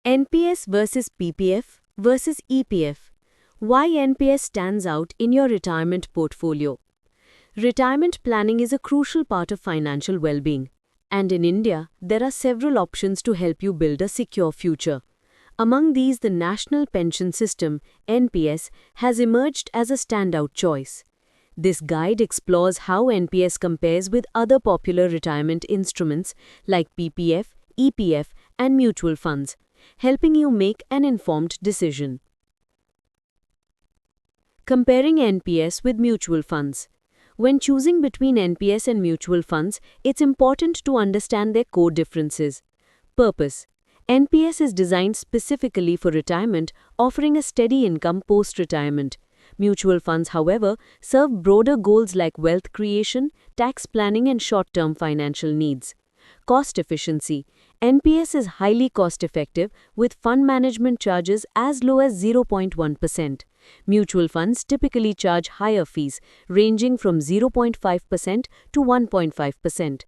NPS versus PPF versus EPF. Why NPS stands out in your retirement portfolio. Retirement planning is a crucial part of financial well-being, and in India, there are several options to help you build a secure future. Among these, the National Pension System (NPS) has emerged as a standout choice. This guide explores how NPS compares with other popular retirement instruments like PPF, EPF, and mutual funds, helping you make an informed decision. Comparing NPS with mutual funds. When choosing between NPS and mutual funds, it's important to understand their core differences. Purpose. NPS is designed specifically for retirement, offering a steady income post-retirement. Mutual funds, however, serve broader goals like wealth creation, tax planning, and short-term financial needs. Cost efficiency. NPS is highly cost-effective, with fund management charges as low as 0.1%. Mutual funds typically charge higher fees, ranging from 0.5% to 1.5%.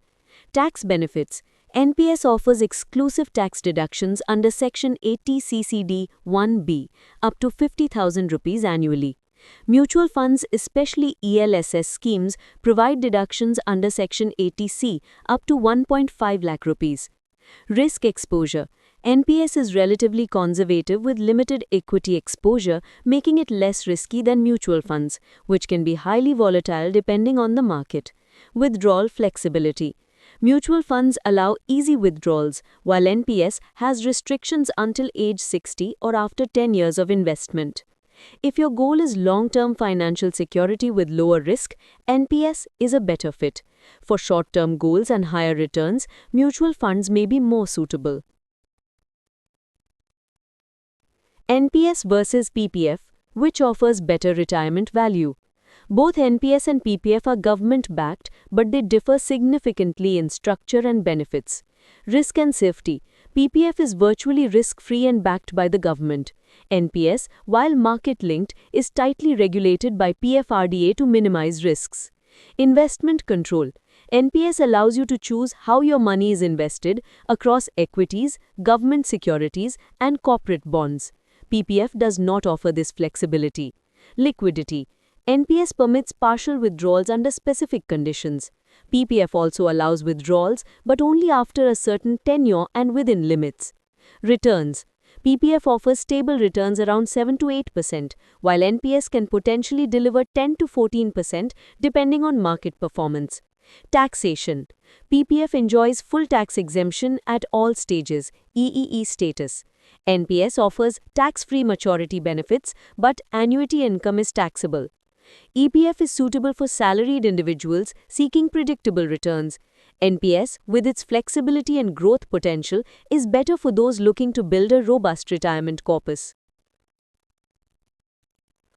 Tax benefits. NPS offers exclusive tax deductions under Section 80 CCD 1B, up to 50,000 rupees annually. Mutual funds, especially ELSS schemes, provide deductions under Section 80C, up to 1.5 lakh rupees. Risk exposure. NPS is relatively conservative with limited equity exposure, making it less risky than mutual funds, which can be highly volatile depending on the market. Withdrawal flexibility. Mutual funds allow easy withdrawals, while NPS has restrictions until age 60 or after 10 years of investment. If your goal is long-term financial security with lower risk, NPS is a better fit. For short-term goals and higher returns, mutual funds may be more suitable. NPS versus PPF, which offers better retirement value. Both NPS and PPF are government-backed, but they differ significantly in structure and benefits. Risk and safety. PPF is virtually risk-free and backed by the government. NPS, while market-linked, is tightly regulated by PFRDA to minimize risks. Investment control. NPS allows you to choose how your money is invested across equities, government securities, and corporate bonds. PPF does not offer this flexibility. Liquidity. NPS permits partial withdrawals under specific conditions. PPF also allows withdrawals, but only after a certain tenure and within limits. Returns. PPF offers stable returns around 7 to 8%, while NPS can potentially deliver 10 to 14% depending on market performance. Taxation. PPF enjoys full tax exemption at all stages, EEE status. NPS offers tax-free maturity benefits, but annuity income is taxable. EPF is suitable for salaried individuals seeking predictable returns. NPS, with its flexibility and growth potential, is better for those looking to build a robust retirement corpus.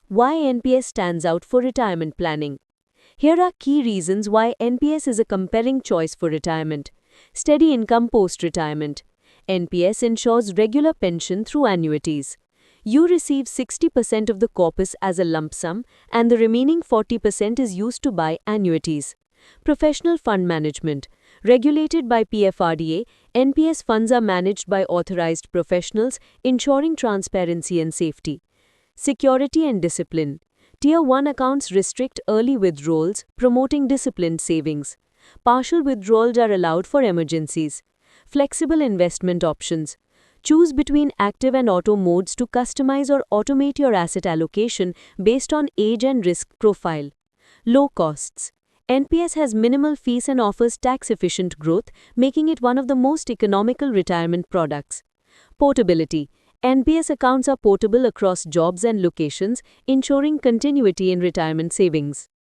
Why NPS stands out for retirement planning. Here are key reasons why NPS is a compelling choice for retirement. Steady income post-retirement. NPS ensures regular pension through annuities. You receive 60% of the corpus as a lump sum, and the remaining 40% is used to buy annuities. Professional fund management. Regulated by PFRDA, NPS funds are managed by authorized professionals, ensuring transparency and safety. Security and discipline. Tier 1 accounts restrict early withdrawals, promoting disciplined savings. Partial withdrawals are allowed for emergencies. Flexible investment options. Choose between active and auto modes to customize or automate your asset allocation based on age and risk profile. Low costs. NPS has minimal fees and offers tax-efficient growth, making it one of the most economical retirement products. Portability. NPS accounts are portable across jobs and locations, ensuring continuity in retirement savings.